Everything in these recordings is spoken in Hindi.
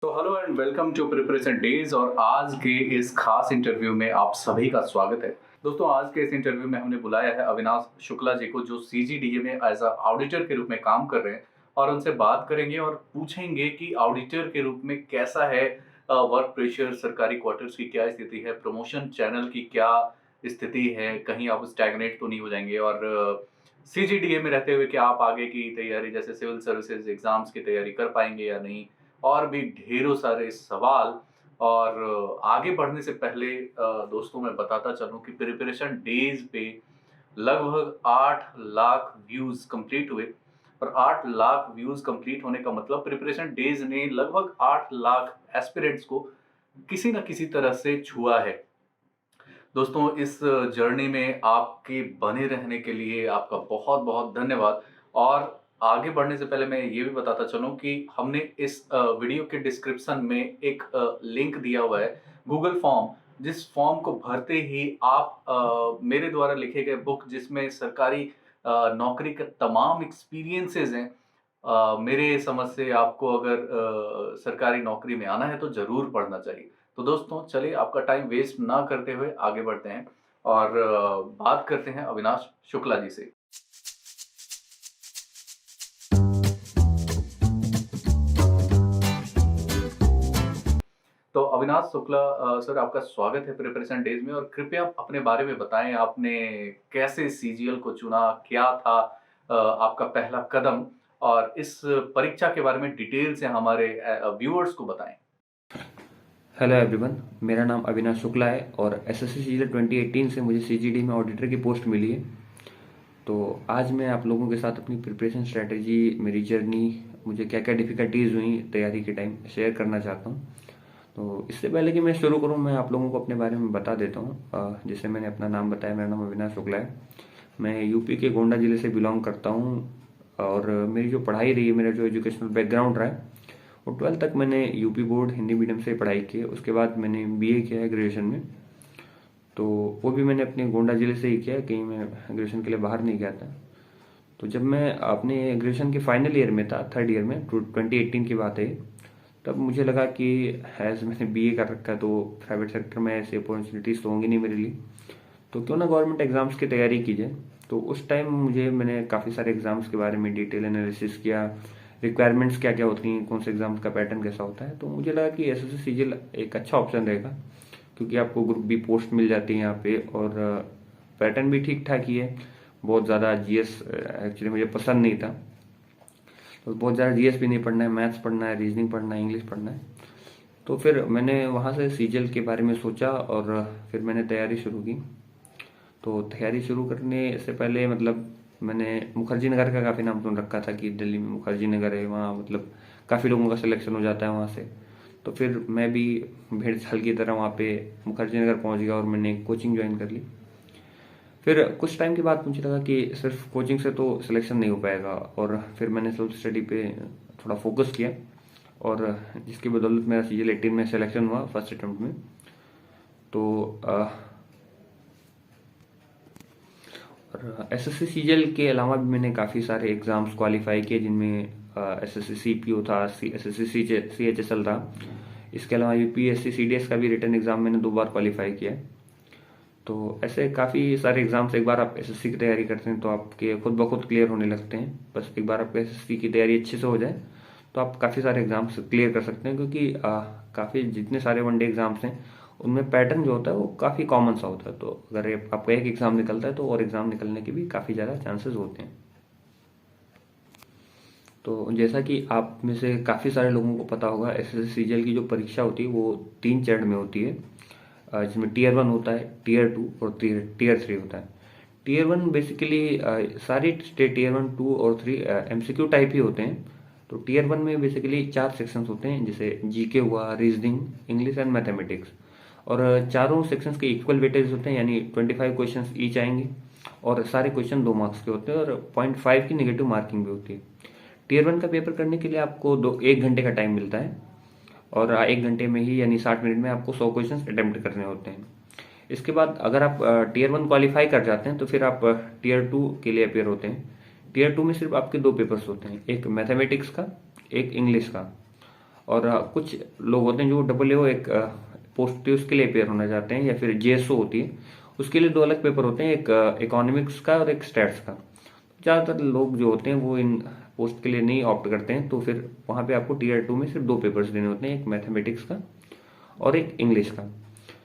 तो hello and welcome to preparation days और आज के इस खास इंटरव्यू में आप सभी का स्वागत है। दोस्तों, आज के इस इंटरव्यू में हमने बुलाया है अविनाश शुक्ला जी को, जो सीजीडीए में एज अ ऑडिटर के रूप में काम कर रहे हैं और उनसे बात करेंगे और पूछेंगे कि ऑडिटर के रूप में कैसा है वर्क प्रेशर, सरकारी क्वार्टर्स की क्या स्थिति है, प्रमोशन चैनल की क्या स्थिति है, कहीं आप स्टैग्नेट तो नहीं हो जाएंगे और सीजीडीए में रहते हुए कि आप आगे की तैयारी जैसे सिविल सर्विसेज एग्जाम्स की तैयारी कर पाएंगे या नहीं, और भी ढेरों सारे सवाल। और आगे बढ़ने से पहले दोस्तों मैं बताता चलूं कि प्रिपरेशन डेज पे लगभग 8 लाख व्यूज कंप्लीट हुए। और 8 लाख व्यूज कंप्लीट होने का मतलब प्रिपरेशन डेज ने लगभग 8 लाख एस्पिरेंट्स को किसी न किसी तरह से छुआ है। दोस्तों, इस जर्नी में आपके बने रहने के लिए आपका बहुत बहुत धन्यवाद। और आगे बढ़ने से पहले मैं ये भी बताता चलूं कि हमने इस वीडियो के डिस्क्रिप्शन में एक लिंक दिया हुआ है, गूगल फॉर्म, जिस फॉर्म को भरते ही आप मेरे द्वारा लिखे गए बुक, जिसमें सरकारी नौकरी के तमाम एक्सपीरियंसेस हैं, मेरे समझ से आपको अगर सरकारी नौकरी में आना है तो ज़रूर पढ़ना चाहिए। तो दोस्तों, चलिए आपका टाइम वेस्ट ना करते हुए आगे बढ़ते हैं और बात करते हैं अविनाश शुक्ला जी से। तो अविनाश शुक्ला सर, आपका स्वागत है प्रिपरेशन डेज में। और कृपया अपने बारे में बताएं, आपने कैसे सीजीएल को चुना, क्या था आपका पहला कदम, और इस परीक्षा के बारे में डिटेल से हमारे व्यूअर्स को बताएं। हेलो एवरीवन, मेरा नाम अविनाश शुक्ला है और एसएससी सीजन 2018 से मुझे सीजीडी में ऑडिटर की पोस्ट मिली है। तो आज मैं आप लोगों के साथ अपनी प्रिपरेशन स्ट्रेटजी, मेरी जर्नी, मुझे क्या क्या डिफ़िकल्टीज़ हुई तैयारी के टाइम शेयर करना चाहता हूँ। तो इससे पहले कि मैं शुरू करूँ, मैं आप लोगों को अपने बारे में बता देता हूँ। जैसे मैंने अपना नाम बताया, मेरा नाम अविनाश शुक्ला है। मैं यूपी के गोंडा ज़िले से बिलोंग करता हूँ और मेरी जो पढ़ाई रही है, मेरा जो एजुकेशनल बैकग्राउंड रहा है, वो 12th तक मैंने यूपी बोर्ड हिंदी मीडियम से पढ़ाई की है। उसके बाद मैंने बीए किया है ग्रेजुएशन में। तो वो भी मैंने अपने गोंडा ज़िले से ही किया, कहीं मैं ग्रेजुएशन के लिए बाहर नहीं गया था। तो जब मैं अपने ग्रेजुएशन के फाइनल ईयर में था, थर्ड ईयर में, 2018 की बात है, तब मुझे लगा कि एज मैंने बीए कर रखा है तो प्राइवेट सेक्टर में ऐसी अपॉर्चुनिटीज़ तो होंगी नहीं मेरे लिए, तो क्यों ना गवर्नमेंट एग्ज़ाम्स की तैयारी की जाए। तो उस टाइम मैंने काफ़ी सारे एग्ज़ाम्स के बारे में डिटेल एनालिसिस किया, रिक्वायरमेंट्स क्या क्या होती हैं, कौन से एग्ज़ाम्स का पैटर्न कैसा होता है। तो मुझे लगा कि एसएससी सीजीएल एक अच्छा ऑप्शन रहेगा, क्योंकि आपको ग्रुप बी पोस्ट मिल जाती है यहाँ पे और पैटर्न भी ठीक ठाक ही है। बहुत ज़्यादा जीएस एक्चुअली मुझे पसंद नहीं था, तो बहुत ज़्यादा जीएस भी नहीं पढ़ना है, मैथ्स पढ़ना है, रीजनिंग पढ़ना है, इंग्लिश पढ़ना है। तो फिर मैंने वहाँ से सीजीएल के बारे में सोचा और फिर मैंने तैयारी शुरू की। तो तैयारी शुरू करने से पहले मैंने मुखर्जी नगर का काफ़ी नाम सुन रखा था कि दिल्ली में मुखर्जी नगर है, वहाँ काफ़ी लोगों का सिलेक्शन हो जाता है वहाँ से। तो फिर मैं भी भेड़ चाल की तरह वहाँ पे मुखर्जी नगर पहुँच गया और मैंने कोचिंग ज्वाइन कर ली। फिर कुछ टाइम के बाद मुझे लगा कि सिर्फ कोचिंग से तो सिलेक्शन नहीं हो पाएगा, और फिर मैंने सेल्फ स्टडी पे थोड़ा फोकस किया और जिसकी बदौलत मेरा सीजीएल 18 में सिलेक्शन हुआ फर्स्ट अटेम्प्ट में। तो और एसएससी सीजीएल के अलावा भी मैंने काफ़ी सारे एग्ज़ाम्स क्वालिफाई किए, जिनमें एसएससी सीपीओ था, एसएससी सीएचएसएल था। इसके अलावा यूपीएससी सीडीएस का भी रिटर्न एग्ज़ाम मैंने 2 बार क्वालिफाई किया है। तो ऐसे काफ़ी सारे एग्ज़ाम्स, एक बार आप एसएससी की तैयारी करते हैं तो आपके खुद ब खुद क्लियर होने लगते हैं। बस एक बार आपको एसएससी की तैयारी अच्छे से हो जाए तो आप काफ़ी सारे एग्ज़ाम्स क्लियर कर सकते हैं, क्योंकि काफ़ी जितने सारे वनडे एग्ज़ाम्स हैं उनमें पैटर्न जो होता है वो काफ़ी कॉमन सा होता है। तो अगर आपका एक एग्ज़ाम निकलता है तो और एग्ज़ाम निकलने के भी काफ़ी ज़्यादा चांसेस होते हैं। तो जैसा कि आप में से काफ़ी सारे लोगों को पता होगा, एसएससी सीजीएल की जो परीक्षा होती है वो 3 चरण में होती है, जिसमें टीयर 1 होता है, टीयर 2 और टीयर 3 होता है। टीयर 1 बेसिकली सारी टीयर 1, 2 और 3 एमसीक्यू टाइप ही होते हैं। तो टीयर 1 में बेसिकली 4 सेक्शंस होते हैं, जैसे जीके हुआ, रीजनिंग, इंग्लिश एंड मैथमेटिक्स। और चारों सेक्शंस के इक्वल वेटेज होते हैं, यानी 25 क्वेश्चंस ईच आएंगे और सारे क्वेश्चन 2 मार्क्स के होते हैं और 0.5 की नेगेटिव मार्किंग भी होती है। टीयर 1 का पेपर करने के लिए आपको 1 घंटे का टाइम मिलता है और 1 घंटे में ही, यानी 60 मिनट में आपको 100 क्वेश्चन अटेम्प्ट करने होते हैं। इसके बाद अगर आप टीयर 1 क्वालिफाई कर जाते हैं तो फिर आप टीयर 2 के लिए अपेयर होते हैं। टीयर 2 में सिर्फ आपके 2 पेपर्स होते हैं, एक मैथमेटिक्स का, एक इंग्लिश का। और कुछ लोग होते हैं जो AAO एक पोस्ट होती है उसके लिए अपेयर होना चाहते हैं, या फिर JSO होती है उसके लिए 2 अलग पेपर होते हैं, एक इकोनॉमिक्स का और एक स्टैट्स का। ज़्यादातर लोग जो होते हैं वो इन पोस्ट के लिए नहीं ऑप्ट करते हैं, तो फिर वहाँ पे आपको Tier 2 में सिर्फ 2 पेपर्स देने होते हैं, एक मैथमेटिक्स का और एक इंग्लिश का।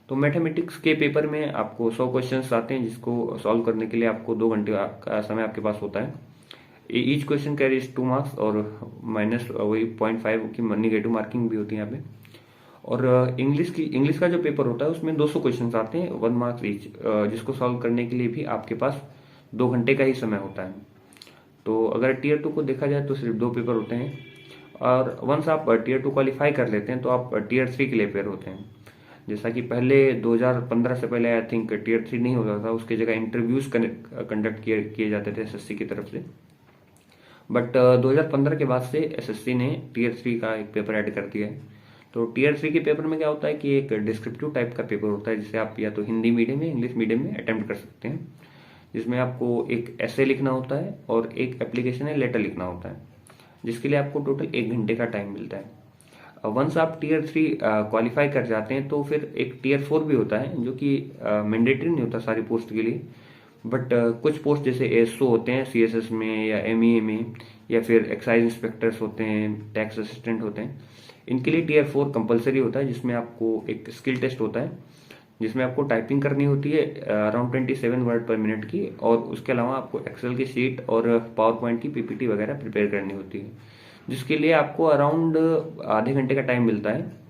तो मैथमेटिक्स के पेपर में आपको 100 क्वेश्चंस आते हैं, जिसको सॉल्व करने के लिए आपको 2 घंटे का समय आपके पास होता है। ईच क्वेश्चन कैरीज 2 मार्क्स और माइनस वही 0.5 की निगेटिव मार्किंग भी होती है यहाँ पे। और इंग्लिश का जो पेपर होता है उसमें 200 क्वेश्चंस आते हैं, 1 मार्क्स ईच, जिसको सॉल्व करने के लिए भी आपके पास 2 घंटे का ही समय होता है। तो अगर Tier 2 को देखा जाए तो सिर्फ 2 पेपर होते हैं, और वंस आप Tier 2 क्वालिफाई कर लेते हैं तो आप Tier 3 के लिए अपेयर होते हैं। जैसा कि पहले 2015 से पहले आई थिंक Tier 3 नहीं होता था, उसकी जगह इंटरव्यूज कंडक्ट किए जाते थे SSC की तरफ से। बट 2015 के बाद से SSC ने Tier 3 का एक पेपर ऐड कर दिया है। तो Tier 3 के पेपर में क्या होता है कि एक डिस्क्रिप्टिव टाइप का पेपर होता है, जिसे आप या तो हिंदी मीडियम या इंग्लिश मीडियम में अटेम्प्ट कर सकते हैं, जिसमें आपको एक ऐसे लिखना होता है और एक एप्लीकेशन या लेटर लिखना होता है, जिसके लिए आपको टोटल 1 घंटे का टाइम मिलता है। वंस आप Tier 3 क्वालिफाई कर जाते हैं तो फिर एक Tier 4 भी होता है, जो कि मैंडेटरी नहीं होता सारी पोस्ट के लिए, बट कुछ पोस्ट जैसे ASO होते हैं CSS में या MEA में, या फिर एक्साइज इंस्पेक्टर्स होते हैं, टैक्स असिस्टेंट होते हैं, इनके लिए Tier 4 कंपलसरी होता है, जिसमें आपको एक स्किल टेस्ट होता है, जिसमें आपको टाइपिंग करनी होती है अराउंड 27 वर्ड पर मिनट की, और उसके अलावा आपको एक्सेल की शीट और पावर पॉइंट की PPT वगैरह प्रिपेयर करनी होती है, जिसके लिए आपको अराउंड आधे घंटे का टाइम मिलता है।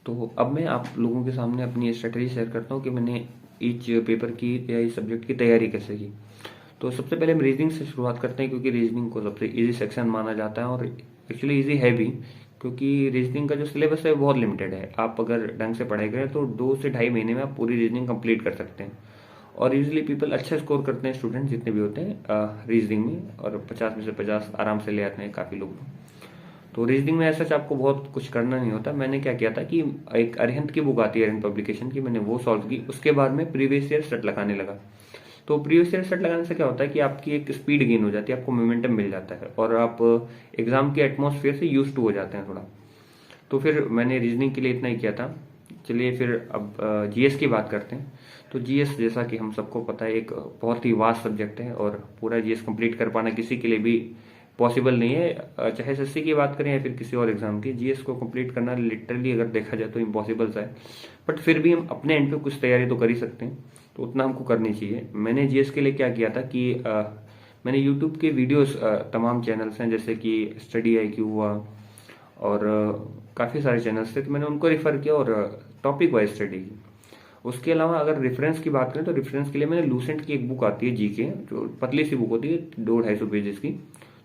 तो अब मैं आप लोगों के सामने अपनी स्ट्रेटजी शेयर करता हूँ कि मैंने ईच पेपर की या इस सब्जेक्ट की तैयारी कैसे की। तो सबसे पहले हम रीजनिंग से शुरुआत करते हैं, क्योंकि रीजनिंग को सबसे इजी सेक्शन माना जाता है, और एक्चुअली इजी है भी, क्योंकि रीजनिंग का जो सिलेबस है वो बहुत लिमिटेड है। आप अगर ढंग से पढ़ाई करें तो 2 से ढाई महीने में आप पूरी रीजनिंग कंप्लीट कर सकते हैं, और यूजली पीपल अच्छा स्कोर करते हैं, स्टूडेंट जितने भी होते हैं रीजनिंग में, और 50 में से 50 आराम से ले आते हैं काफ़ी लोग। तो रीजनिंग में ऐसा आपको बहुत कुछ करना नहीं होता। मैंने क्या किया था कि एक अरिहंत की बुक आती है, अरिहंत पब्लिकेशन की, मैंने वो सॉल्व की। उसके बाद में प्रीवियस ईयर सेट लगाने लगा। तो प्रीवियस ईयर सेट लगाने से क्या होता है कि आपकी एक स्पीड गेन हो जाती है, आपको मोमेंटम मिल जाता है, और आप एग्जाम के एटमॉस्फेयर से यूज टू हो जाते हैं थोड़ा। तो फिर मैंने रीजनिंग के लिए इतना ही किया था। चलिए फिर अब GS की बात करते हैं। तो GS जैसा कि हम सबको पता है एक बहुत ही वास्ट सब्जेक्ट है, और पूरा GS कंप्लीट कर पाना किसी के लिए भी पॉसिबल नहीं है, चाहे SSC की बात करें या फिर किसी और एग्जाम की। GS को कंप्लीट करना लिटरली अगर देखा जाए तो इम्पॉसिबल सा है, बट फिर भी हम अपने एंड पे कुछ तैयारी तो कर ही सकते हैं, तो उतना हमको करनी चाहिए। मैंने GS के लिए क्या किया था कि मैंने यूट्यूब के वीडियोस, तमाम चैनल्स हैं जैसे कि स्टडी IQ हुआ, और काफ़ी सारे चैनल्स थे, तो मैंने उनको रेफ़र किया और टॉपिक वाइज स्टडी की। उसके अलावा अगर रेफरेंस की बात करें तो रेफरेंस के लिए मैंने लूसेंट की एक बुक आती है GK, जो पतली सी बुक होती है 200-250 पेजेस की,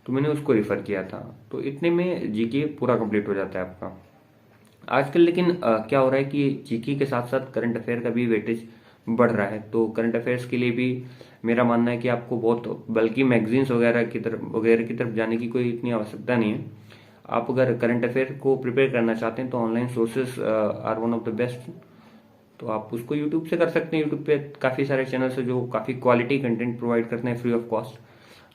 तो मैंने उसको रेफ़र किया था। तो इतने में GK पूरा कंप्लीट हो जाता है आपका। आजकल लेकिन क्या हो रहा है कि GK के साथ साथ करंट अफेयर का भी वेटेज बढ़ रहा है, तो करंट अफेयर्स के लिए भी मेरा मानना है कि आपको बहुत बल्कि मैगजीन्स वगैरह की तरफ जाने की कोई इतनी आवश्यकता नहीं है। आप अगर करंट अफेयर को प्रिपेयर करना चाहते हैं तो online sources are one of the best. तो आप उसको यूट्यूब से कर सकते हैं। यूट्यूब पे काफ़ी सारे चैनल्स हैं जो काफ़ी क्वालिटी कंटेंट प्रोवाइड करते हैं फ्री ऑफ कॉस्ट,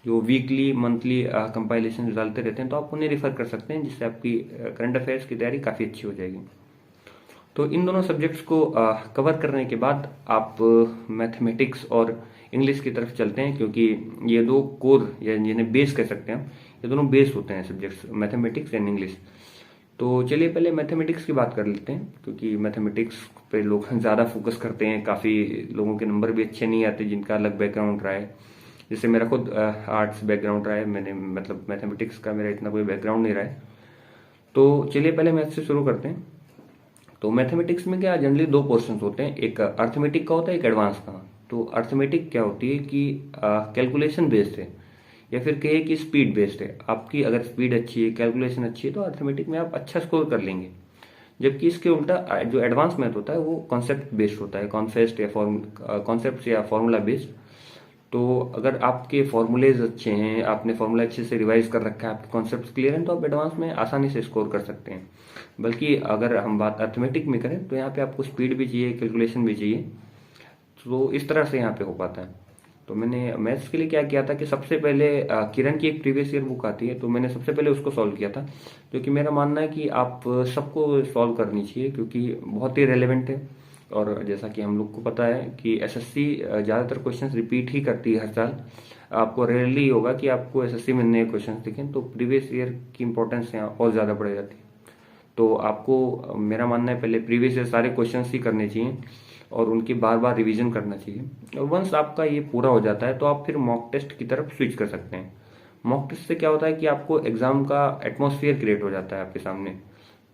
जो वीकली मंथली कंपाइलेशन डालते रहते हैं, तो आप उन्हें रेफर कर सकते हैं, जिससे आपकी करंट अफेयर्स की तैयारी काफ़ी अच्छी हो जाएगी। तो इन दोनों सब्जेक्ट्स को कवर करने के बाद आप मैथमेटिक्स और इंग्लिश की तरफ चलते हैं, क्योंकि ये 2 कोर या जिन्हें बेस कह सकते हैं हम, ये दोनों बेस होते हैं सब्जेक्ट्स, मैथमेटिक्स एंड इंग्लिश। तो चलिए पहले मैथमेटिक्स की बात कर लेते हैं, क्योंकि मैथमेटिक्स पे लोग ज़्यादा फोकस करते हैं। काफ़ी लोगों के नंबर भी अच्छे नहीं आते जिनका अलग बैकग्राउंड रहा है, जैसे मेरा खुद आर्ट्स बैकग्राउंड रहा है, मैंने मतलब मैथमेटिक्स का मेरा इतना कोई बैकग्राउंड नहीं रहा है। तो चलिए पहले मैथ से शुरू करते हैं। तो मैथमेटिक्स में क्या जनरली 2 पोर्शंस होते हैं, एक अर्थमेटिक का होता है, एक एडवांस का। तो अर्थमेटिक क्या होती है कि कैलकुलेशन बेस्ड है, या फिर कहे कि स्पीड बेस्ड है। आपकी अगर स्पीड अच्छी है, कैलकुलेशन अच्छी है, तो अर्थमेटिक में आप अच्छा स्कोर कर लेंगे। जबकि इसके उल्टा जो एडवांस मैथ होता है वो कॉन्सेप्ट बेस्ड होता है, कॉन्सेप्ट या फॉर्मूला बेस्ड। तो अगर आपके फॉर्मूलेज अच्छे हैं, आपने फॉर्मूला अच्छे से रिवाइज कर रखा है, आपके कॉन्सेप्ट्स क्लियर हैं, तो आप एडवांस में आसानी से स्कोर कर सकते हैं। बल्कि अगर हम बात अर्थमेटिक में करें तो यहाँ पे आपको स्पीड भी चाहिए, कैलकुलेशन भी चाहिए, तो इस तरह से यहाँ पे हो पाता है। तो मैंने मैथ्स के लिए क्या किया था कि सबसे पहले किरण की एक प्रीवियस ईयर बुक आती है, तो मैंने सबसे पहले उसको सॉल्व किया था, क्योंकि मेरा मानना है कि आप सबको सॉल्व करनी चाहिए क्योंकि बहुत ही रेलेवेंट है। और जैसा कि हम लोग को पता है कि एसएससी ज़्यादातर क्वेश्चंस रिपीट ही करती है हर साल। आपको रेयरली होगा कि आपको एसएससी में नए क्वेश्चंस दिखें, तो प्रीवियस ईयर की इंपॉर्टेंस यहाँ और ज़्यादा बढ़ जाती है। तो आपको मेरा मानना है पहले प्रीवियस ईयर सारे क्वेश्चंस ही करने चाहिए और उनकी बार बार रिवीजन करना चाहिए। और वंस आपका ये पूरा हो जाता है तो आप फिर मॉक टेस्ट की तरफ स्विच कर सकते हैं। मॉक टेस्ट से क्या होता है कि आपको एग्जाम का एटमॉस्फेयर क्रिएट हो जाता है आपके सामने,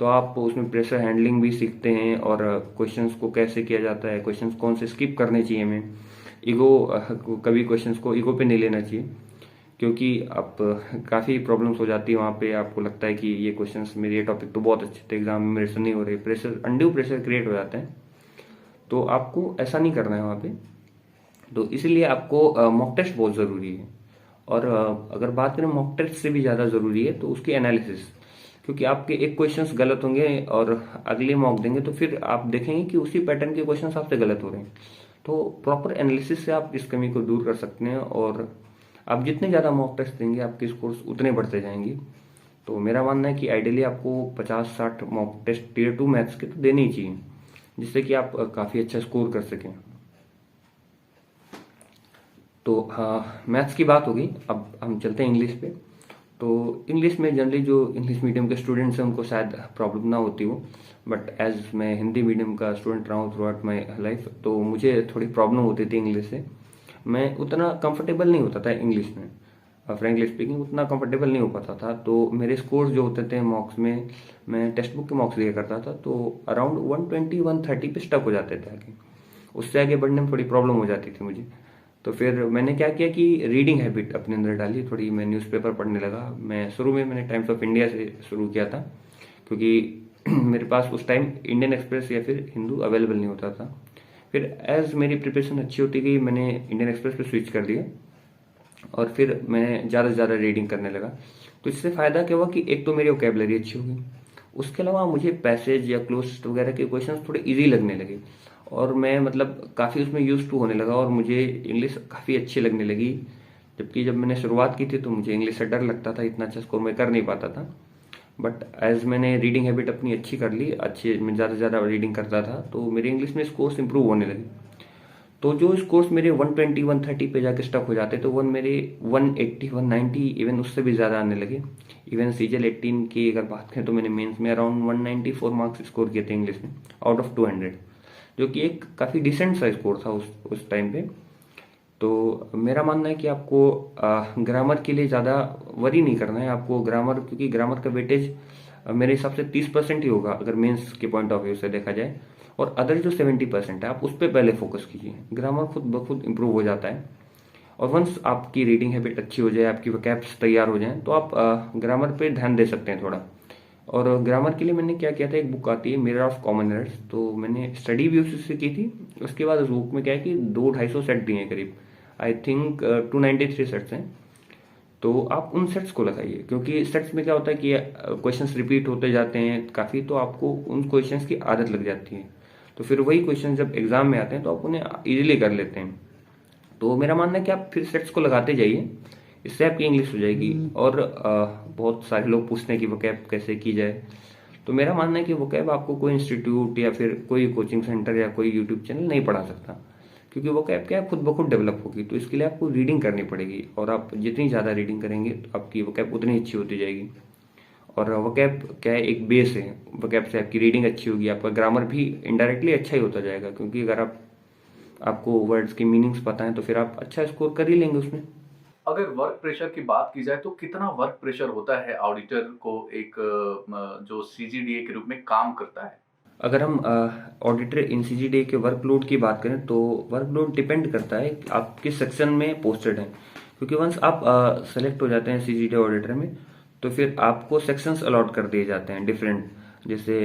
तो आप उसमें प्रेशर हैंडलिंग भी सीखते हैं और क्वेश्चंस को कैसे किया जाता है, क्वेश्चंस कौन से स्किप करने चाहिए हमें, ईगो कभी क्वेश्चंस को ईगो पे नहीं लेना चाहिए, क्योंकि आप काफ़ी प्रॉब्लम्स हो जाती है वहाँ पे। आपको लगता है कि ये क्वेश्चंस मेरे ये टॉपिक तो बहुत अच्छे थे, एग्जाम में मेरे से नहीं हो रहे, प्रेशर अनड्यू प्रेशर क्रिएट हो जाता है। तो आपको ऐसा नहीं करना है वहाँ पे, तो इसीलिए आपको मॉक टेस्ट बहुत ज़रूरी है। और अगर बात करें मॉक टेस्ट से भी ज़्यादा ज़रूरी है तो उसकी एनालिसिस, क्योंकि आपके एक क्वेश्चंस गलत होंगे और अगले मॉक देंगे तो फिर आप देखेंगे कि उसी पैटर्न के क्वेश्चंस आपसे गलत हो रहे हैं। तो प्रॉपर एनालिसिस से आप इस कमी को दूर कर सकते हैं और आप जितने ज़्यादा मॉक टेस्ट देंगे आपके स्कोर्स उतने बढ़ते जाएंगे। तो मेरा मानना है कि आइडियली आपको 50-60 मॉक टेस्ट टीयर 2 मैथ्स के तो देने ही चाहिए, जिससे कि आप काफ़ी अच्छा स्कोर कर सकें। तो हाँ, मैथ्स की बात हो गई, अब हम चलते हैं इंग्लिश पे। तो इंग्लिश में जनरली जो इंग्लिश मीडियम के स्टूडेंट्स हैं उनको शायद प्रॉब्लम ना होती हो, बट एज मैं हिंदी मीडियम का स्टूडेंट रहा हूँ थ्रू आउट माई लाइफ, तो मुझे थोड़ी प्रॉब्लम होती थी इंग्लिश से। मैं उतना कंफर्टेबल नहीं होता था इंग्लिश में, फ्रेंकली स्पीकिंग उतना कंफर्टेबल नहीं हो पाता था। तो मेरे स्कोर्स जो होते थे मॉक्स में, मैं टेक्स्ट बुक के मॉक्स दिया करता था, तो अराउंड 120-130 पे स्टक हो जाते थे आगे, उससे आगे बढ़ने में थोड़ी प्रॉब्लम हो जाती थी मुझे। तो फिर मैंने क्या किया कि रीडिंग हैबिट अपने अंदर डाली थोड़ी, मैं न्यूज़पेपर पढ़ने लगा। मैं शुरू में मैंने टाइम्स ऑफ इंडिया से शुरू किया था, क्योंकि मेरे पास उस टाइम इंडियन एक्सप्रेस या फिर हिंदू अवेलेबल नहीं होता था। फिर एज मेरी प्रिपरेशन अच्छी होती गई मैंने इंडियन एक्सप्रेस पे स्विच कर दिया और फिर मैं ज़्यादा से ज़्यादा रीडिंग करने लगा। तो इससे फ़ायदा क्या हुआ कि एक तो मेरी वोकेबलरी अच्छी हो गई, उसके अलावा मुझे पैसेज या क्लोज वगैरह के क्वेश्चंस थोड़े इजी लगने लगे और मैं मतलब काफ़ी उसमें यूज टू होने लगा और मुझे इंग्लिश काफ़ी अच्छी लगने लगी। जबकि जब मैंने शुरुआत की थी तो मुझे इंग्लिश से डर लगता था, इतना अच्छा स्कोर मैं कर नहीं पाता था। बट एज मैंने रीडिंग हैबिट अपनी अच्छी कर ली, अच्छी मैं ज़्यादा से ज़्यादा रीडिंग करता था, तो मेरे इंग्लिश में स्कोर्स इंप्रूव होने लगे। तो जो स्कोर्स मेरे 120-130 पे जाके स्टक हो जाते तो वन मेरे 180 190 इवन उससे भी ज़्यादा आने लगे। इवन सीजल 18 की अगर बात करें तो मैंने मेंस में अराउंड 194 मार्क्स स्कोर किए थे इंग्लिश में आउट ऑफ 200, जो कि एक काफ़ी डिसेंट सा स्कोर था उस टाइम पे। तो मेरा मानना है कि आपको ग्रामर के लिए ज़्यादा वरी नहीं करना है आपको, ग्रामर क्योंकि ग्रामर का वेटेज मेरे हिसाब से 30% ही होगा अगर मेंस के पॉइंट ऑफ व्यू से देखा जाए, और अदर जो 70% है आप उस पर पहले फोकस कीजिए। ग्रामर खुद ब खुद इम्प्रूव हो जाता है और वंस आपकी रीडिंग हैबिट अच्छी हो जाए, आपकी वोकैब्स तैयार हो जाएं, तो आप ग्रामर पे ध्यान दे सकते हैं थोड़ा। और ग्रामर के लिए मैंने क्या किया था, एक बुक आती है मिरर ऑफ कॉमन एरर्स, तो मैंने स्टडी भी उसी से की थी। उसके बाद उस बुक में क्या है कि 200-250 सेट दिए हैं करीब, आई थिंक 293 सेट्स हैं। तो आप उन सेट्स को लगाइए, क्योंकि सेट्स में क्या होता है कि क्वेश्चंस रिपीट होते जाते हैं काफ़ी, तो आपको उन क्वेश्चंस की आदत लग जाती है। तो फिर वही क्वेश्चन जब एग्जाम में आते हैं तो आप उन्हें इजीली कर लेते हैं। तो मेरा मानना है कि आप फिर सेट्स को लगाते जाइए, इससे आपकी इंग्लिश हो जाएगी। और बहुत सारे लोग पूछते हैं कि वोकैब कैसे की जाए, तो मेरा मानना है कि वोकैब आपको कोई इंस्टीट्यूट या फिर कोई कोचिंग सेंटर या कोई यूट्यूब चैनल नहीं पढ़ा सकता, क्योंकि वोकैब क्या है खुद ब खुद डेवलप होगी। तो इसके लिए आपको रीडिंग करनी पड़ेगी और आप जितनी ज़्यादा रीडिंग करेंगे तो आपकी वोकैब उतनी अच्छी होती जाएगी। और वोकैब क्या है, एक बेस है, वोकैब से आपकी रीडिंग अच्छी होगी, आपका ग्रामर भी इनडायरेक्टली अच्छा ही होता जाएगा, क्योंकि अगर आपको वर्ड्स की मीनिंग्स पता है तो फिर आप अच्छा स्कोर कर ही लेंगे उसमें। अगर वर्क प्रेशर की बात की जाए तो कितना वर्क प्रेशर होता है ऑडिटर को, एक जो सीजीडीए के रूप में काम करता है? अगर हम ऑडिटर इन सीजीडीए के वर्कलोड की बात करें तो वर्कलोड डिपेंड करता है कि आप किस सेक्शन में पोस्टेड हैं, क्योंकि वंस आप सेलेक्ट हो जाते हैं सीजीडीए ऑडिटर में तो फिर आपको सेक्शंस अलॉट कर दिए जाते हैं डिफरेंट, जैसे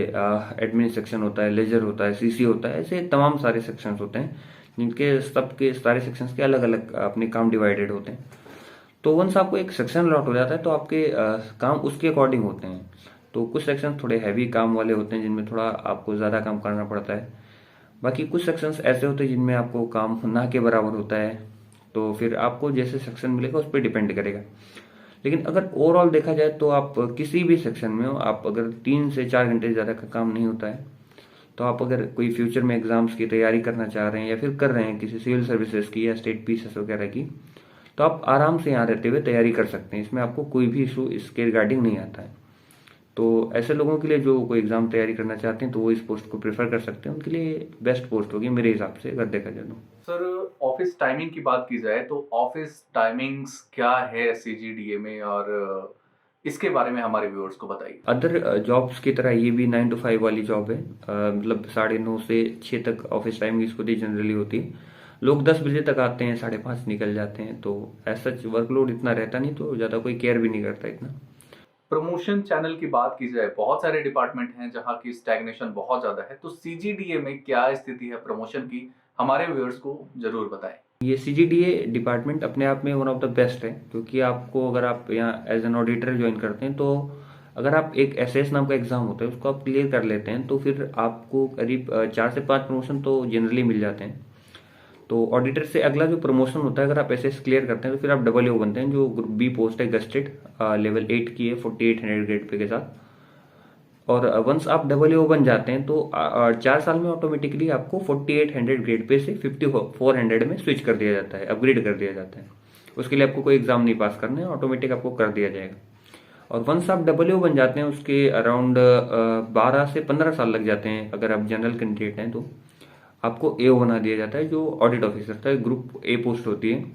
एडमिन सेक्शन होता है, लेजर होता है, सीसी होता है, ऐसे तमाम सारे सेक्शंस होते हैं जिनके सबके सारे सेक्शंस के अलग अलग अपने काम डिवाइडेड होते हैं। तो वंस आपको एक सेक्शन अलॉट हो जाता है तो आपके काम उसके अकॉर्डिंग होते हैं। तो कुछ सेक्शन थोड़े हैवी काम वाले होते हैं जिनमें थोड़ा आपको ज़्यादा काम करना पड़ता है, बाकी कुछ सेक्शंस ऐसे होते हैं जिनमें आपको काम ना के बराबर होता है। तो फिर आपको जैसे सेक्शन मिलेगा उस पर डिपेंड करेगा। लेकिन अगर ओवरऑल देखा जाए तो आप किसी भी सेक्शन में हो, आप अगर 3 से 4 घंटे से ज़्यादा का काम नहीं होता है, तो आप अगर कोई फ्यूचर में एग्जाम्स की तैयारी करना चाह रहे हैं या फिर कर रहे हैं किसी सिविल सर्विसेज की या स्टेट पीसीएस वगैरह की, तो आप आराम से यहाँ रहते हुए तैयारी कर सकते हैं। इसमें आपको कोई भी इशू इसके रिगार्डिंग नहीं आता है। तो ऐसे लोगों के लिए जो कोई एग्जाम तैयारी करना चाहते हैं तो वो इस पोस्ट को प्रेफर कर सकते हैं, उनके लिए बेस्ट पोस्ट होगी मेरे हिसाब से अगर देखा जाए तो। सर, ऑफिस टाइमिंग की बात की जाए तो ऑफिस टाइमिंग्स क्या है सीजीडीए में, और इसके बारे में हमारे व्यूअर्स को बताइए। अदर जॉब्स की तरह ये भी 9 to 5 वाली जॉब है। मतलब 9:30 से 6 तक ऑफिस टाइमिंग इसको दी जनरली होती है। लोग 10 बजे तक आते हैं, 5:30 निकल जाते हैं, तो ऐसा वर्कलोड इतना रहता नहीं, तो ज़्यादा कोई केयर भी नहीं करता इतना। प्रमोशन चैनल की बात की जाए, बहुत सारे डिपार्टमेंट हैं जहाँ की स्टैग्नेशन बहुत ज़्यादा है, तो सीजीडीए में क्या स्थिति है प्रमोशन की, हमारे व्यूअर्स को जरूर बताएं। ये सीजीडीए डिपार्टमेंट अपने आप में वन ऑफ द बेस्ट है, क्योंकि आपको अगर आप यहाँ एज एन ऑडिटर ज्वाइन करते हैं, तो अगर आप एक एसएस नाम का एग्जाम होता है उसको आप क्लियर कर लेते हैं, तो फिर आपको करीब 4 से 5 प्रमोशन तो जनरली मिल जाते हैं। तो ऑडिटर से अगला जो प्रमोशन होता है, अगर आप एसएस क्लियर करते हैं तो फिर आप डबल ओ बनते हैं, जो ग्रुप बी पोस्ट है गस्टेड लेवल 8 की है 4800 ग्रेड पे के साथ। और वंस आप डबल ओ बन जाते हैं तो 4 साल में ऑटोमेटिकली आपको 4800 ग्रेड पे से 5400 में स्विच कर दिया जाता है, अपग्रेड कर दिया जाता है। उसके लिए आपको कोई एग्जाम नहीं पास करना है, ऑटोमेटिक आपको कर दिया जाएगा। और वंस आप डबल ओ बन जाते हैं उसके अराउंड 12 से 15 साल लग जाते हैं, अगर आप जनरल कैंडिडेट हैं तो आपको एओ बना दिया जाता है, जो ऑडिट ऑफिसर था, ग्रुप ए पोस्ट होती है।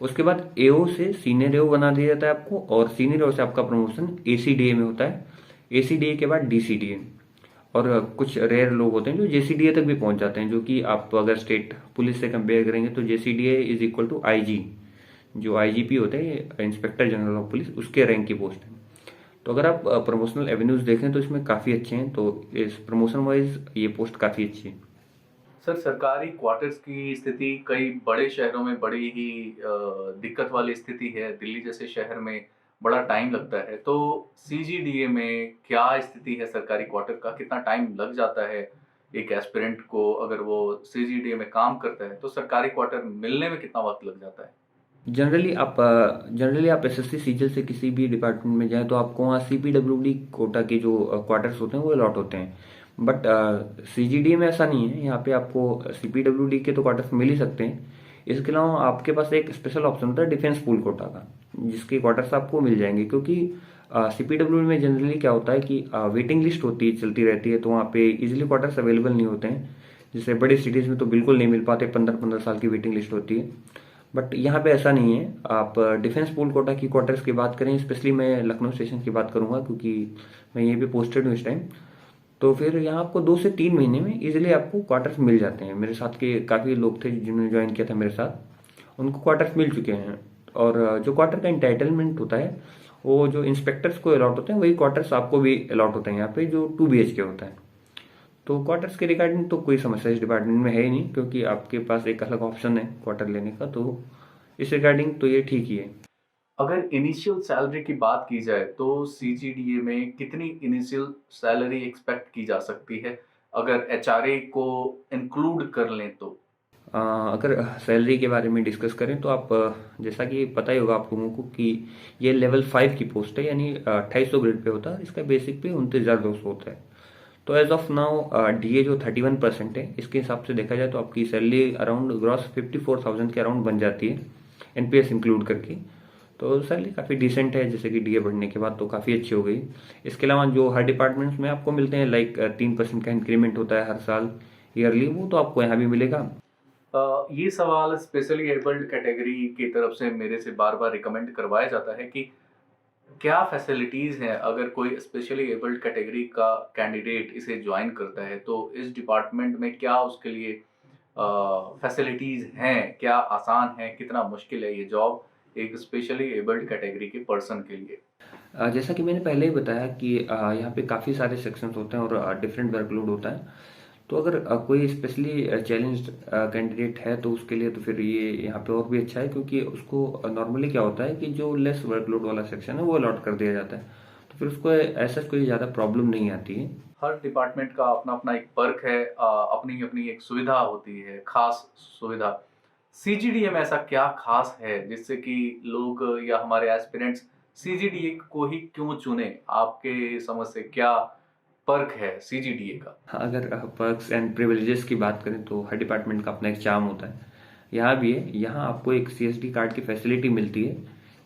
उसके बाद एओ से सीनियर एओ बना दिया जाता है आपको, और सीनियर एओ से आपका प्रमोशन एसीडीए में होता है, एसीडीए के बाद डीसीडीए। और कुछ रेयर लोग होते हैं जो जेसीडीए तक भी पहुंच जाते हैं, जो कि आप अगर स्टेट पुलिस से कंपेयर करेंगे तो जेसीडीए इज इक्वल टू आईजी, जो आईजीपी होते हैं इंस्पेक्टर जनरल ऑफ पुलिस, उसके रैंक की पोस्ट है। तो अगर आप प्रमोशनल एवेन्यूज देखें तो इसमें काफ़ी अच्छे हैं, तो इस प्रमोशन वाइज ये पोस्ट काफ़ी अच्छी है। सर, सरकारी क्वार्टर्स की स्थिति कई बड़े शहरों में बड़ी ही दिक्कत वाली स्थिति है। दिल्ली जैसे शहर में बड़ा टाइम लगता है, तो सीजीडीए में क्या स्थिति है सरकारी क्वार्टर का, कितना टाइम लग जाता है एक एस्पिरेंट को, अगर वो सीजीडीए में काम करता है तो सरकारी क्वार्टर मिलने में कितना वक्त लग जाता है? जनरली आप एसएससी सीजल से किसी भी डिपार्टमेंट में जाएं तो आपको वहाँ सीपीडब्ल्यूडी कोटा के जो क्वार्टर्स होते हैं वो अलॉट होते हैं। बट सीजीडी में ऐसा नहीं है, यहाँ पे आपको सीपीडब्ल्यूडी के तो क्वार्टर्स मिल ही सकते हैं। इसके अलावा आपके पास एक स्पेशल ऑप्शन होता है डिफेंस पूल कोटा का, जिसके क्वार्टर्स आपको मिल जाएंगे, क्योंकि सीपीडब्ल्यूडी में जनरली क्या होता है कि वेटिंग लिस्ट होती है, चलती रहती है, तो वहाँ पे इजिली क्वार्टर्स अवेलेबल नहीं होते हैं। जैसे बड़ी सिटीज़ में तो बिल्कुल नहीं मिल पाते, 15-15 साल की वेटिंग लिस्ट होती है। बट यहाँ पे ऐसा नहीं है। आप डिफेंस पूल कोटा की क्वार्टर्स की बात करें, स्पेशली मैं लखनऊ स्टेशन की बात करूँगा क्योंकि मैं ये भी पोस्टेड हूँ इस टाइम, तो फिर यहाँ आपको 2 से 3 महीने में इजीली आपको क्वार्टर्स मिल जाते हैं। मेरे साथ के काफ़ी लोग थे जिन्होंने ज्वाइन किया था मेरे साथ, उनको क्वार्टर्स मिल चुके हैं। और जो क्वार्टर का इंटाइटलमेंट होता है वो जो इंस्पेक्टर्स को अलॉट होते हैं वही क्वार्टर्स आपको भी अलॉट होते हैं यहाँ पे, जो 2 BHK होता है। तो क्वार्टर्स के रिगार्डिंग तो कोई समस्या इस डिपार्टमेंट में है ही नहीं, क्योंकि आपके पास एक अलग ऑप्शन है क्वार्टर लेने का, तो इस रिगार्डिंग तो ये ठीक ही है। अगर इनिशियल सैलरी की बात की जाए तो सीजीडीए में कितनी इनिशियल सैलरी एक्सपेक्ट की जा सकती है, अगर एचआरए को इंक्लूड कर लें तो? अगर सैलरी के बारे में डिस्कस करें तो आप जैसा कि पता ही होगा आप लोगों को कि ये लेवल 5 की पोस्ट है, यानी 2800 ग्रेड पे होता है, इसका बेसिक पे 29,200 होता है। तो एज ऑफ नाउ डीए जो 31% है, इसके हिसाब से देखा जाए तो आपकी सैलरी अराउंड ग्रॉस 54,000 के अराउंड बन जाती है, एनपीएस इंक्लूड करके। तो सैलरी काफ़ी डिसेंट है, जैसे कि डीए बढ़ने के बाद तो काफ़ी अच्छी हो गई। इसके अलावा जो हर डिपार्टमेंट्स में आपको मिलते हैं, लाइक 3% का इंक्रीमेंट होता है हर साल ईयरली, वो तो आपको यहाँ भी मिलेगा। ये सवाल स्पेशली एबल्ड कैटेगरी की तरफ से मेरे से बार बार रिकमेंड करवाया जाता है कि क्या फैसिलिटीज़ हैं अगर कोई स्पेशली एबल्ड कैटेगरी का कैंडिडेट इसे ज्वाइन करता है, तो इस डिपार्टमेंट में क्या उसके लिए फैसिलिटीज़ हैं, क्या आसान है, कितना मुश्किल है ये जॉब एक स्पेशली एबल्ड कैटेगरी के पर्सन के लिए? जैसा कि मैंने पहले ही बताया कि यहाँ पे काफ़ी सारे सेक्शंस होते हैं और डिफरेंट वर्कलोड होता है। तो अगर कोई स्पेशली चैलेंज्ड कैंडिडेट है तो उसके लिए तो फिर ये यहाँ पे और भी अच्छा है, क्योंकि उसको नॉर्मली क्या होता है कि जो लेस वर्कलोड वाला सेक्शन है वो अलॉट कर दिया जाता है, तो फिर उसको ऐसा कोई ज़्यादा प्रॉब्लम नहीं आती है। हर डिपार्टमेंट का अपना अपना एक पर्क है, अपनी अपनी एक सुविधा होती है, खास सुविधा। सीजीडीए में ऐसा क्या खास है जिससे कि लोग या हमारे एस्पिरेंट्स सीजीडीए को ही क्यों चुने? आपके समझ से क्या पर्क है सीजीडीए का? हाँ, अगर पर्क्स एंड प्रिविलेजेस की बात करें तो हर डिपार्टमेंट का अपना एक चार्म होता है। यहाँ भी है, यहाँ आपको एक सीएसडी कार्ड की फैसिलिटी मिलती है,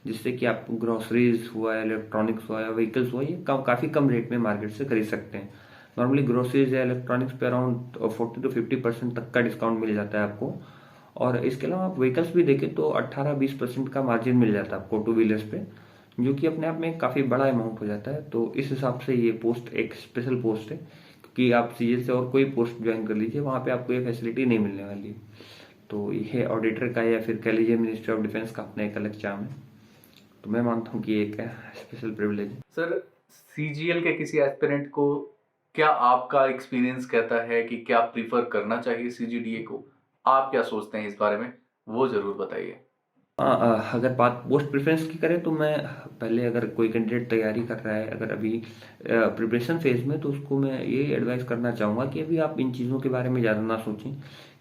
जिससे कि आप ग्रोसरीज हुआ, इलेक्ट्रॉनिक्स हुआ या व्हीकल्स हुआ, ये काफ़ी कम रेट में मार्केट से खरीद सकते हैं। नॉर्मली ग्रोसरीज या इलेक्ट्रॉनिक्स पे अराउंड 40 to 50% तक का डिस्काउंट मिल जाता है आपको। और इसके अलावा आप व्हीकल्स भी देखें तो 18-20% का मार्जिन मिल जाता है आपको टू व्हीलर्स पे, जो कि अपने आप में काफ़ी बड़ा अमाउंट हो जाता है। तो इस हिसाब से ये पोस्ट एक स्पेशल पोस्ट है, क्योंकि आप सीजीएल से और कोई पोस्ट ज्वाइन कर लीजिए, वहाँ पे आपको ये फैसिलिटी नहीं मिलने वाली है। तो ये ऑडिटर का या फिर कह लीजिए मिनिस्ट्री ऑफ डिफेंस का अपना एक अलग चार्म है। तो मैं मानता हूँ कि एक स्पेशल प्रिविलेज है। सर, सीजीएल के किसी एस्पिरेंट को क्या आपका एक्सपीरियंस कहता है कि क्या प्रीफर करना चाहिए सीजीडीए को? आप क्या सोचते हैं इस बारे में? वो ज़रूर बताइए। हाँ, अगर बात पोस्ट प्रेफरेंस की करें तो मैं पहले, अगर कोई कैंडिडेट तैयारी कर रहा है अगर अभी प्रिपरेशन फेज में, तो उसको मैं ये एडवाइस करना चाहूँगा कि अभी आप इन चीज़ों के बारे में ज़्यादा ना सोचें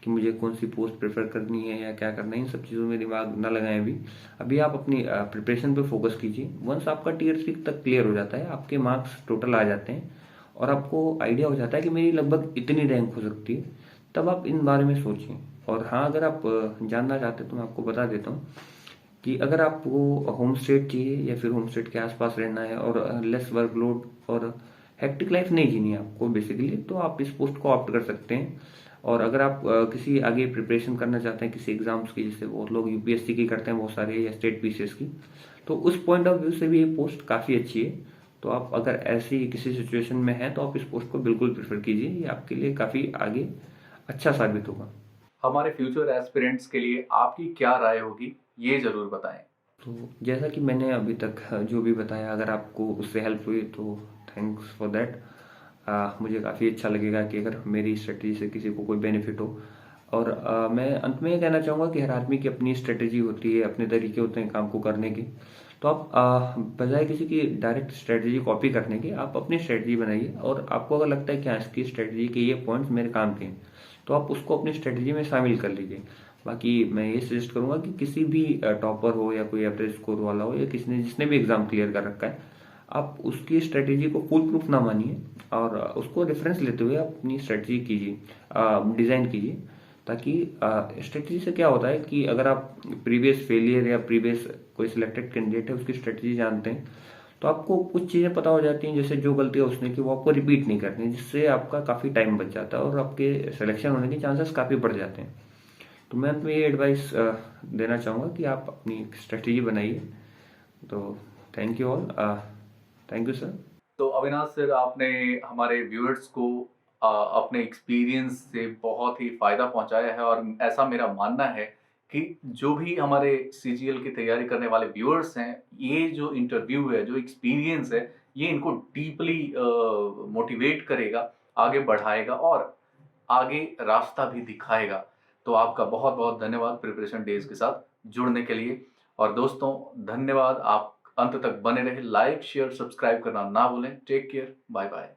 कि मुझे कौन सी पोस्ट प्रेफर करनी है या क्या करना है। इन सब चीज़ों में दिमाग ना लगाएं। अभी आप अपनी प्रिपरेशन पे फोकस कीजिए। वंस आपका टीयर 3 तक क्लियर हो जाता है, आपके मार्क्स टोटल आ जाते हैं और आपको आइडिया हो जाता है कि मेरी लगभग इतनी रैंक हो सकती है, तब आप इन बारे में सोचें। और हाँ, अगर आप जानना चाहते हैं तो मैं आपको बता देता हूँ कि अगर आपको होम स्टेट चाहिए या फिर होम स्टेट के आसपास रहना है और लेस वर्कलोड और हेक्टिक लाइफ नहीं जीनी है आपको बेसिकली, तो आप इस पोस्ट को ऑप्ट कर सकते हैं। और अगर आप किसी आगे प्रिपरेशन करना चाहते हैं किसी एग्जाम्स की, जैसे बहुत लोग यूपीएससी की करते हैं बहुत सारे, या स्टेट पीसीएस की, तो उस पॉइंट ऑफ व्यू से भी ये पोस्ट काफ़ी अच्छी है। तो आप अगर ऐसी किसी सिचुएशन में हैं तो आप इस पोस्ट को बिल्कुल प्रेफर कीजिए, ये आपके लिए काफ़ी आगे अच्छा साबित होगा। हमारे फ्यूचर एस्पिरेंट्स के लिए आपकी क्या राय होगी, ये ज़रूर बताएं। तो जैसा कि मैंने अभी तक जो भी बताया, अगर आपको उससे हेल्प हुई तो थैंक्स फॉर दैट। मुझे काफ़ी अच्छा लगेगा कि अगर मेरी स्ट्रेटजी से किसी को कोई बेनिफिट हो। और मैं अंत में ये कहना चाहूँगा कि हर आदमी की अपनी स्ट्रेटजी होती है, अपने तरीके होते हैं काम को करने के। तो आप बजाय किसी की डायरेक्ट स्ट्रेटजी कॉपी करने के, आप अपनी स्ट्रेटजी बनाइए। और आपको अगर लगता है कि हाँ, इसकी स्ट्रेटजी के ये पॉइंट्स मेरे काम के हैं, तो आप उसको अपनी स्ट्रेटजी में शामिल कर लीजिए। बाकी मैं ये सजेस्ट करूंगा कि किसी भी टॉपर हो या कोई एवरेज स्कोर वाला हो या किसी ने जिसने भी एग्जाम क्लियर कर रखा है, आप उसकी स्ट्रेटेजी को फुल प्रूफ ना मानिए और उसको रेफरेंस लेते हुए आप अपनी स्ट्रेटजी कीजिए, डिज़ाइन कीजिए। ताकि स्ट्रेटजी से क्या होता है कि अगर आप प्रीवियस फेलियर या प्रीवियस कोई सिलेक्टेड कैंडिडेट है उसकी स्ट्रेटजी जानते हैं, तो आपको कुछ चीज़ें पता हो जाती हैं, जैसे जो गलतियाँ उसने की वो आपको रिपीट नहीं करनी, जिससे आपका काफ़ी टाइम बच जाता है और आपके सिलेक्शन होने के चांसेस काफ़ी बढ़ जाते हैं। तो मैं अंत में ये एडवाइस देना चाहूँगा कि आप अपनी स्ट्रेटजी बनाइए। तो thank you all, thank you sir. तो अविनाश सर, आपने हमारे व्यूअर्स को अपने एक्सपीरियंस से बहुत ही फ़ायदा पहुंचाया है और ऐसा मेरा मानना है कि जो भी हमारे सीजीएल की तैयारी करने वाले व्यूअर्स हैं, ये जो इंटरव्यू है, जो एक्सपीरियंस है, ये इनको डीपली मोटिवेट करेगा, आगे बढ़ाएगा और आगे रास्ता भी दिखाएगा। तो आपका बहुत-बहुत धन्यवाद प्रिपरेशन डेज़ के साथ जुड़ने के लिए। और दोस्तों, धन्यवाद, आप अंत तक बने रहें। लाइक, शेयर, सब्सक्राइब करना ना भूलें। Take care, bye bye.